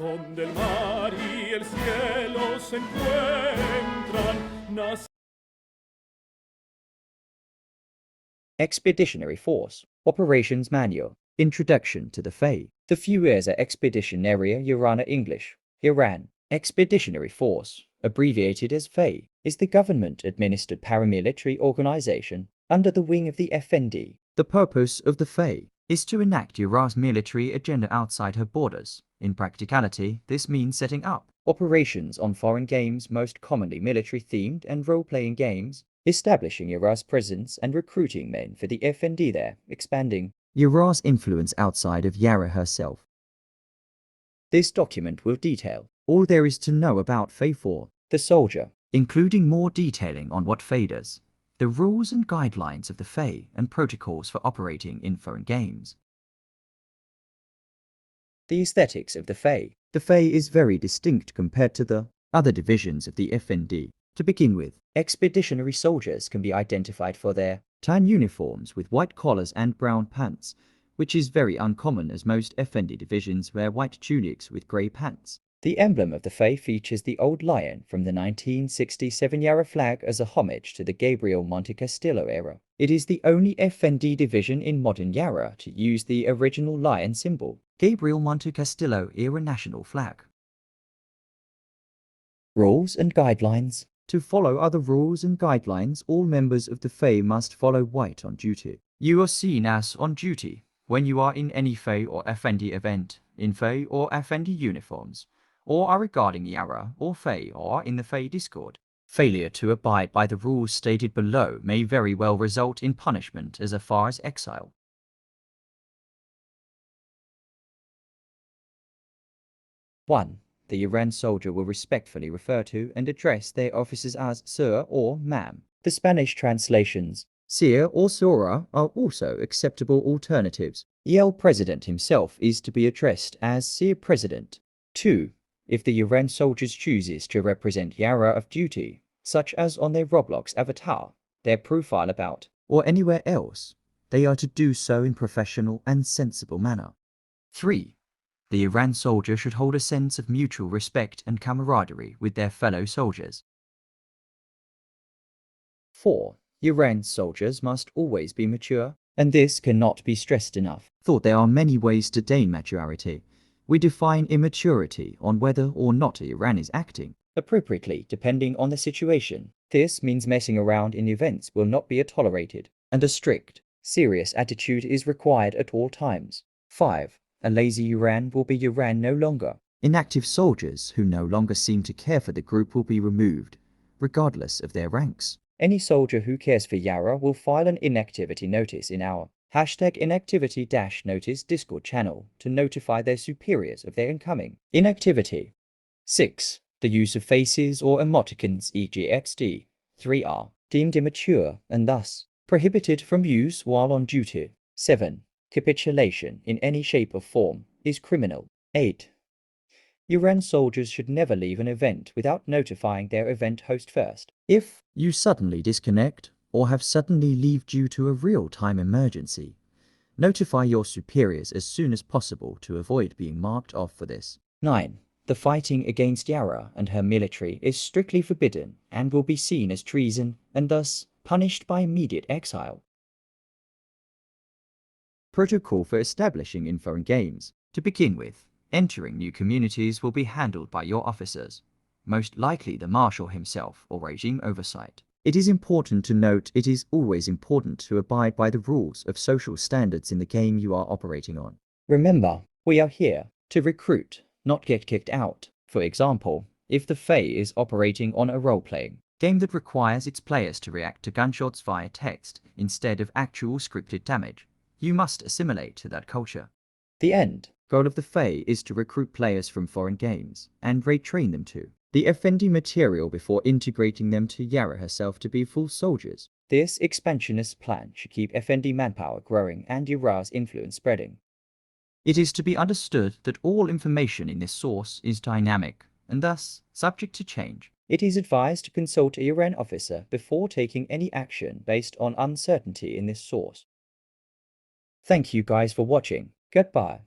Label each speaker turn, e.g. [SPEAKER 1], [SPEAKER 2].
[SPEAKER 1] donde el mar y el cielo se encuentran.
[SPEAKER 2] Expeditionary Force, Operations Manual, Introduction to the FEY. The FEY Expeditionary Irana English, Iran. Expeditionary Force, abbreviated as FEY, is the government-administered paramilitary organization under the wing of the FND. The purpose of the FEY is to enact Iran's military agenda outside her borders. In practicality, this means setting up operations on foreign games, most commonly military-themed and role-playing games, establishing Iran's presence and recruiting men for the FND there, expanding Iran's influence outside of Yara herself. This document will detail all there is to know about FEY for the soldier, including more detailing on what FEY does, the rules and guidelines of the FEY and protocols for operating in foreign games. The aesthetics of the FEY. The FEY is very distinct compared to the other divisions of the FND. To begin with, expeditionary soldiers can be identified for their tan uniforms with white collars and brown pants, which is very uncommon as most FND divisions wear white tunics with grey pants. The emblem of the FEY features the old lion from the 1967 Yara flag as a homage to the Gabriel Monte Castillo era. It is the only FND division in modern Yara to use the original lion symbol, Gabriel Monte Castillo era national flag. Rules and Guidelines. To follow other rules and guidelines, all members of the FEY must follow white on duty. You are seen as on duty when you are in any FEY or FND event, in FEY or FND uniforms, or are regarding Yara or FEY or in the FEY Discord. Failure to abide by the rules stated below may very well result in punishment as far as exile. One. The Iran soldier will respectfully refer to and address their officers as Sir or Ma'am. The Spanish translations, Sir or Sora, are also acceptable alternatives. El President himself is to be addressed as Sir President. 2. If the Iran soldiers chooses to represent Yara of duty, such as on their Roblox avatar, their profile about, or anywhere else, they are to do so in professional and sensible manner. 3. The Iran soldier should hold a sense of mutual respect and camaraderie with their fellow soldiers. 4. Iran soldiers must always be mature, and this cannot be stressed enough. Thought there are many ways to attain maturity. We define immaturity on whether or not Iran is acting appropriately depending on the situation. This means messing around in events will not be tolerated, and a strict, serious attitude is required at all times. 5. A lazy Iran will be Iran no longer. Inactive soldiers who no longer seem to care for the group will be removed, regardless of their ranks. Any soldier who cares for Yara will file an inactivity notice in our #inactivity-notice Discord channel to notify their superiors of their incoming inactivity. 6. The use of faces or emoticons e.g. XD, 3R, deemed immature and thus prohibited from use while on duty. 7. Capitulation in any shape or form is criminal. 8. Iran soldiers should never leave an event without notifying their event host first. If you suddenly disconnect or have suddenly leave due to a real-time emergency, notify your superiors as soon as possible to avoid being marked off for this. 9. The fighting against Yara and her military is strictly forbidden and will be seen as treason and thus punished by immediate exile. Protocol for establishing in foreign games. To begin with, entering new communities will be handled by your officers, most likely the marshal himself or regime oversight. It is important to note it is always important to abide by the rules of social standards in the game you are operating on. Remember, we are here to recruit, not get kicked out. For example, if the FEY is operating on a role-playing game that requires its players to react to gunshots via text instead of actual scripted damage, you must assimilate to that culture. The end goal of the FEY is to recruit players from foreign games and retrain them to the FND material before integrating them to Yara herself to be full soldiers. This expansionist plan should keep FND manpower growing and Yara's influence spreading. It is to be understood that all information in this source is dynamic and thus subject to change. It is advised to consult a Iran officer before taking any action based on uncertainty in this source. Thank you guys for watching. Goodbye.